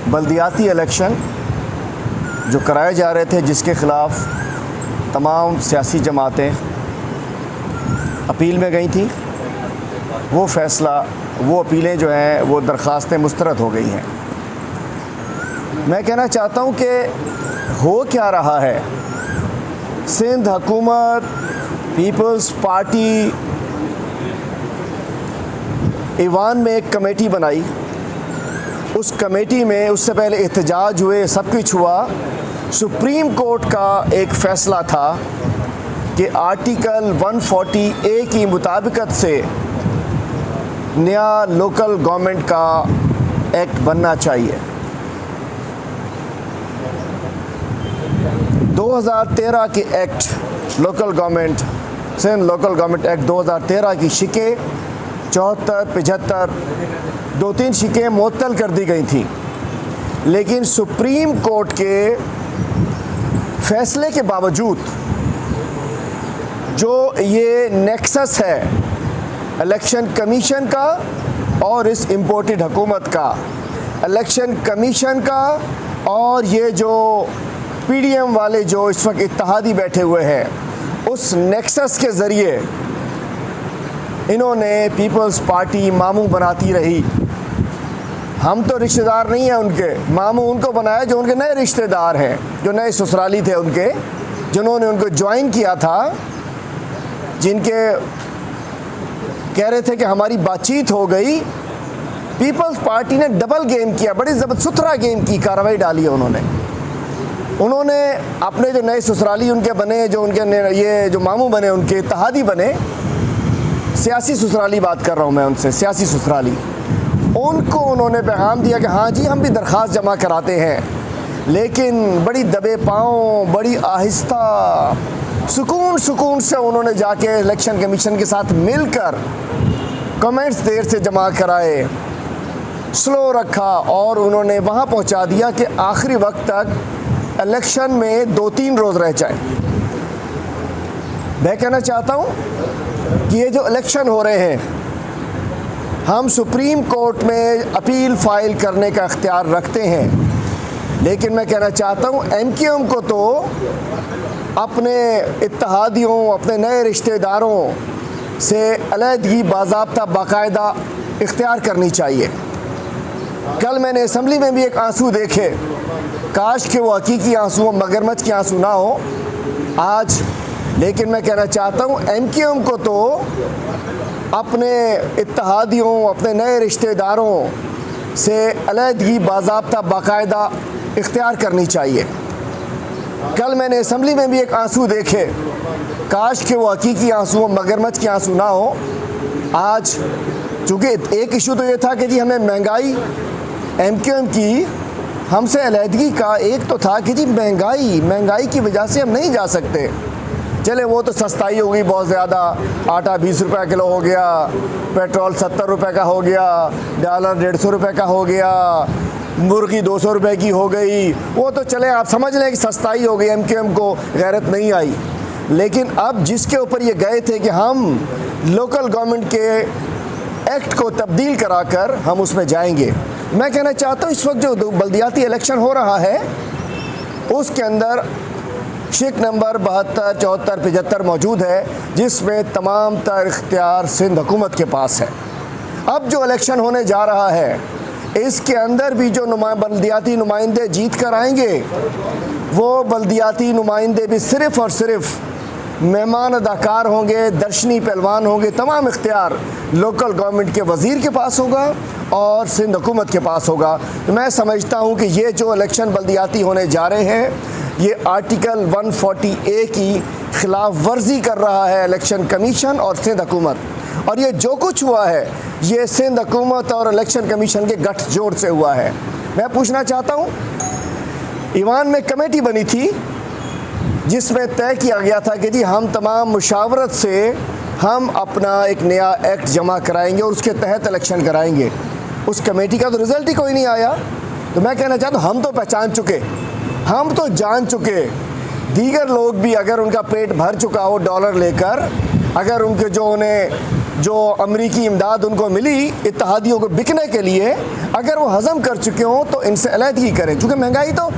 बल्दियाती election जो कराए जा रहे थे, जिसके ख़िलाफ़ तमाम सियासी जमातें अपील में गई थी, वो फ़ैसला, वो अपीलें जो हैं वो दरख्वास्तें मुस्तरद हो गई हैं। मैं कहना चाहता हूँ कि हो क्या रहा है। सिंध हुकूमत, पीपल्स पार्टी ईवान में एक कमेटी बनाई। उस कमेटी में उससे पहले एहतजाज हुए, सब कुछ हुआ। सुप्रीम कोर्ट का एक फ़ैसला था कि आर्टिकल 140A की मुताबिकत से नया लोकल गवर्नमेंट का एक्ट बनना चाहिए। 2013 के act local government, Sindh local government act 2013 की शिकें 74, 75, 2-3 शिकें मुअत्तल कर दी गई थी। लेकिन सुप्रीम कोर्ट के फैसले के बावजूद जो ये नेक्सस है इलेक्शन कमीशन का और इस इम्पोर्टेड हुकूमत का, इलेक्शन कमीशन का और ये जो PDM वाले जो इस वक्त इत्तेहादी बैठे हुए हैं, उस नेक्सस के ज़रिए इन्होंने पीपल्स पार्टी मामू बनाती रही। हम तो रिश्तेदार नहीं हैं उनके, मामू उनको बनाया जो उनके नए रिश्तेदार हैं, जो नए ससुराली थे उनके, जिन्होंने उनको ज्वाइन किया था, जिनके कह रहे थे कि हमारी बातचीत हो गई। पीपल्स पार्टी ने डबल गेम किया, बड़ी सुथरा गेम की कार्रवाई डाली है उन्होंने अपने जो नए ससुराली उनके बने, जो उनके ये जो मामू बने, उनके इत्तेहादी बने, सियासी ससुराली बात कर रहा हूँ मैं उनसे, सियासी ससुराली, उनको उन्होंने पैगाम दिया कि हाँ जी हम भी दरख्वास्त जमा कराते हैं। लेकिन बड़ी दबे पाँव, बड़ी आहिस्ता, सुकून से उन्होंने जाके इलेक्शन कमीशन के साथ मिलकर कमेंट्स देर से जमा कराए, स्लो रखा और उन्होंने वहाँ पहुँचा दिया कि आखिरी वक्त तक इलेक्शन में 2-3 रोज़ रह जाए। मैं कहना चाहता हूँ कि ये जो इलेक्शन हो रहे हैं, हम सुप्रीम कोर्ट में अपील फाइल करने का इख्तियार रखते हैं। लेकिन मैं कहना चाहता हूँ MQM को तो अपने इत्तेहादियों, अपने नए रिश्तेदारों से अलहदगी बाज़ाब्ता बाकायदा इख्तियार करनी चाहिए। कल मैंने असम्बली में भी एक आंसू देखे, काश कि वो हकीकी आंसू हो, मगरमच्छ के आंसू ना हो आज। लेकिन मैं कहना चाहता हूँ MQM को तो अपने इत्तेहादियों, अपने नए रिश्तेदारों से अलहदगी बाज़ाब्ता बाकायदा इख्तियार करनी चाहिए। कल मैंने असम्बली में भी एक आंसू देखे, काश कि वो हकीकी आंसू हो, मगरमच्छ के आंसू ना हो आज। चूँकि एक इशू तो ये था कि जी हमें महंगाई, MQM की हमसे अलहदगी का एक तो था कि जी महंगाई की वजह से हम नहीं जा सकते। चले वो तो सस्ताई हो गई बहुत ज़्यादा, आटा 20 रुपये किलो हो गया, पेट्रोल 70 रुपये का हो गया, डॉलर 150 रुपये का हो गया, मुर्गी 200 रुपये की हो गई। वो तो चले आप समझ लें कि सस्ताई हो गई, MQM को गैरत नहीं आई। लेकिन अब जिसके ऊपर ये गए थे कि हम लोकल गवर्नमेंट के एक्ट को तब्दील कराकर हम उसमें जाएंगे। मैं कहना चाहता हूँ इस वक्त जो बल्दियाती इलेक्शन हो रहा है उसके अंदर शिक नंबर 72, 74, 75 मौजूद है, जिसमें तमाम तर इख्तियार सिंध हुकूमत के पास है। अब जो इलेक्शन होने जा रहा है इसके अंदर भी जो बल्दियाती नुमाइंदे जीत कर आएंगे, वो बल्दियाती नुमाइंदे भी सिर्फ़ और सिर्फ मेहमान अदाकार होंगे, दर्शनी पहलवान होंगे। तमाम इख्तियार लोकल गवर्नमेंट के वज़ीर के पास होगा और सिंध हुकूमत के पास होगा। तो मैं समझता हूँ कि ये जो इलेक्शन बल्दियाती होने जा रहे हैं, ये आर्टिकल 140A की खिलाफ वर्जी कर रहा है इलेक्शन कमीशन और सिंध हुकूमत। और ये जो कुछ हुआ है ये सिंध हुकूमत और इलेक्शन कमीशन के गठजोड़ से हुआ है। मैं पूछना चाहता हूँ, ईवान में कमेटी बनी थी जिसमें तय किया गया था कि जी हम तमाम मुशावरत से हम अपना एक नया एक्ट जमा कराएंगे और उसके तहत इलेक्शन कराएंगे। उस कमेटी का तो रिज़ल्ट ही कोई नहीं आया। तो मैं कहना चाहता हूँ हम तो पहचान चुके, हम तो जान चुके, दीगर लोग भी अगर उनका पेट भर चुका हो डॉलर लेकर, अगर उनके जो उन्हें जो अमरीकी इमदाद उनको मिली इत्तहादियों को बिकने के लिए, अगर वो हज़म कर चुके हों तो इनसे अलहदगी करें, क्योंकि महंगाई तो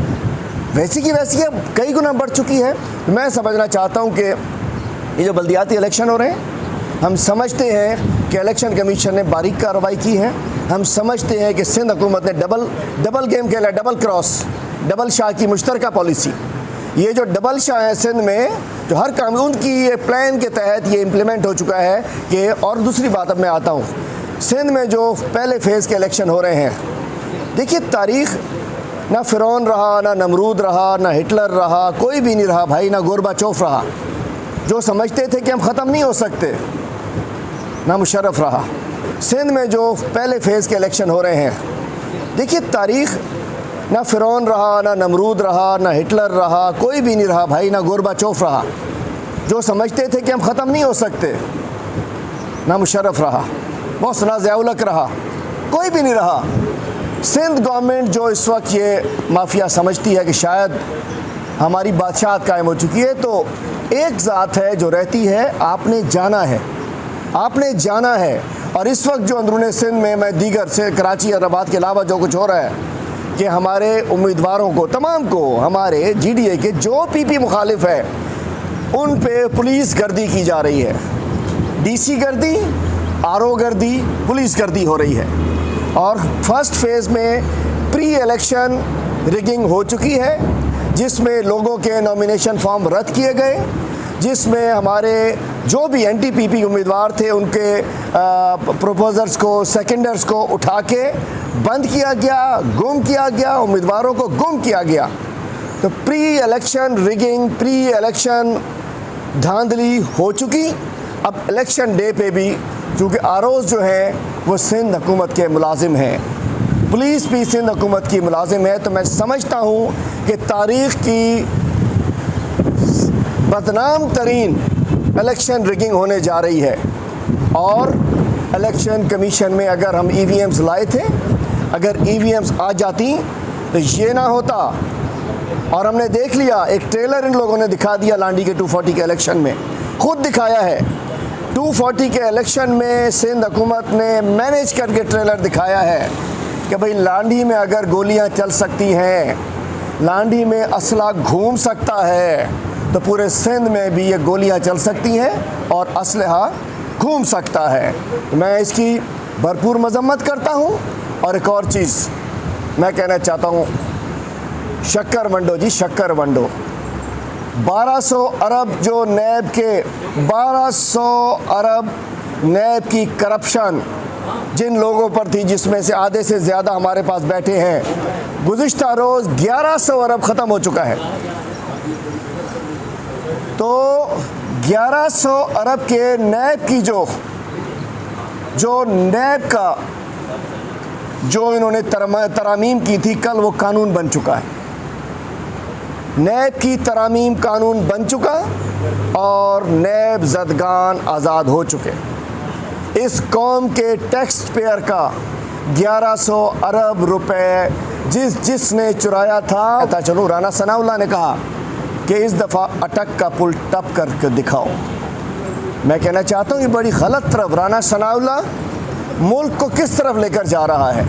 वैसी की वैसी है, कई गुना बढ़ चुकी है। मैं समझना चाहता हूँ कि ये जो बल्दियाती इलेक्शन हो रहे हैं, हम समझते हैं कि इलेक्शन कमीशन ने बारीक कार्रवाई की है। हम समझते हैं कि सिंध हुकूमत ने डबल गेम खेला, डबल क्रॉस, डबल शाह की मुश्तरका पॉलिसी। ये जो डबल शाह है सिंध में, जो हर कानून की ये प्लान के तहत ये इम्प्लीमेंट हो चुका है कि, और दूसरी बात अब मैं आता हूँ, सिंध में जो पहले फेज़ के इलेक्शन हो रहे हैं, देखिए तारीख़ ना फ़िरौन रहा, ना नमरूद रहा, ना हिटलर रहा, कोई भी नहीं रहा भाई, ना गोरबाचोफ रहा, जो समझते थे कि हम ख़त्म नहीं हो सकते, ना मुशर्रफ रहा। सिंध में जो पहले फेज़ के इलेक्शन हो रहे हैं, देखिए तारीख़ ना फ़िरौन रहा, ना नमरूद रहा, ना हिटलर रहा, कोई भी नहीं रहा भाई, ना गोरबाचोफ रहा, जो समझते थे कि हम ख़त्म नहीं हो सकते, ना मुशर्रफ रहा, मोहसिन ज़िया-उल-हक रहा, कोई भी नहीं रहा। सिंध गवर्नमेंट जो इस वक्त ये माफिया समझती है कि शायद हमारी बादशाहत कायम हो चुकी है, तो एक ज़ात है जो रहती है, आपने जाना है, आपने जाना है। और इस वक्त जो अंदरूनी सिंध में, मैं दीगर से कराची और रबात के अलावा जो कुछ हो रहा है कि हमारे उम्मीदवारों को, तमाम को, हमारे GDA के जो PP मुखालिफ है उन पे पुलिस गर्दी की जा रही है, DC गर्दी, RO गर्दी, पुलिस गर्दी हो रही है। और फर्स्ट फेज़ में प्री इलेक्शन रिगिंग हो चुकी है, जिसमें लोगों के नॉमिनेशन फॉर्म रद्द किए गए, जिसमें हमारे जो भी NTPP उम्मीदवार थे उनके प्रपोजर्स को, सेकेंडर्स को उठा के बंद किया गया, गुम किया गया, उम्मीदवारों को गुम किया गया। तो pre election rigging, pre election धांधली हो चुकी। अब इलेक्शन डे पे भी चूँकि ROs जो हैं वो सिंध हुकूमत के मुलाजिम हैं, पुलिस भी सिंध हुकूमत की मुलाजिम है, तो मैं समझता हूँ कि तारीख़ की बदनाम तरीन इलेक्शन रिगिंग होने जा रही है। और इलेक्शन कमीशन में अगर हम EVMs लाए थे, अगर EVMs आ जाती तो ये ना होता। और हमने देख लिया, एक ट्रेलर इन लोगों ने दिखा दिया लांडी के 240 के इलेक्शन में, खुद दिखाया है 240 के इलेक्शन में सिंध हुकूमत ने मैनेज करके ट्रेलर दिखाया है कि भाई लांडी में अगर गोलियां चल सकती हैं, लांडी में असला घूम सकता है, तो पूरे सिंध में भी ये गोलियां चल सकती हैं और असलहा घूम सकता है। मैं इसकी भरपूर मजम्मत करता हूँ। और एक और चीज़ मैं कहना चाहता हूँ, शक्कर वंडो जी, शक्कर वंडो, 1200 अरब जो नैब के 1200 अरब नैब की करप्शन जिन लोगों पर थी, जिसमें से आधे से ज़्यादा हमारे पास बैठे हैं, गुज़िश्ता रोज़ 1100 अरब ख़त्म हो चुका है। तो 1100 अरब के नैब की जो नैब का जो इन्होंने तरामीम की थी, कल वो कानून बन चुका है। नैब की तरामीम कानून बन चुका और नैब ज़दगान आज़ाद हो चुके। इस कौम के टैक्स पेयर का 1100 अरब रुपए जिसने चुराया था, चलो राना सनाउल्लाह ने कहा कि इस दफ़ा अटक का पुल टप करके दिखाओ। मैं कहना चाहता हूँ ये बड़ी गलत तरफ राना सनाउल्लाह मुल्क को किस तरफ लेकर जा रहा है।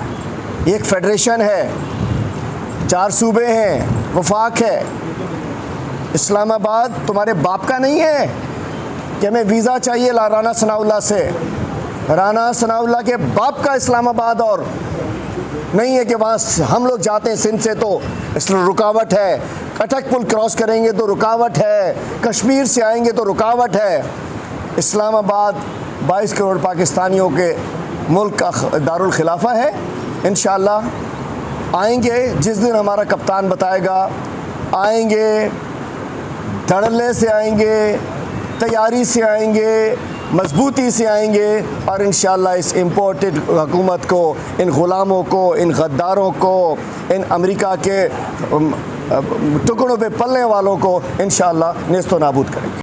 एक फेडरेशन है, 4 सूबे हैं, वफाक है। इस्लामाबाद तुम्हारे बाप का नहीं है कि हमें वीज़ा चाहिए राना सनाउल्लाह से। राना सनाउल्लाह के बाप का इस्लामाबाद और नहीं है कि वहाँ हम लोग जाते हैं सिंध से तो इसलिए रुकावट है, अटक पुल क्रॉस करेंगे तो रुकावट है, कश्मीर से आएंगे तो रुकावट है। इस्लामाबाद 22 करोड़ पाकिस्तानियों के मुल्क का दारुल खिलाफा है। इंशाअल्लाह आएंगे जिस दिन हमारा कप्तान बताएगा, आएंगे, धड़ल्ले से आएंगे, तैयारी से आएंगे, मजबूती से आएंगे और इंशाअल्लाह इस इम्पोर्टेड हुकूमत को, इन ग़ुलामों को, इन गद्दारों को, इन अमेरिका के टुकड़ों पे पलने वालों को इंशाअल्लाह नेस्तो नाबूद करेंगे।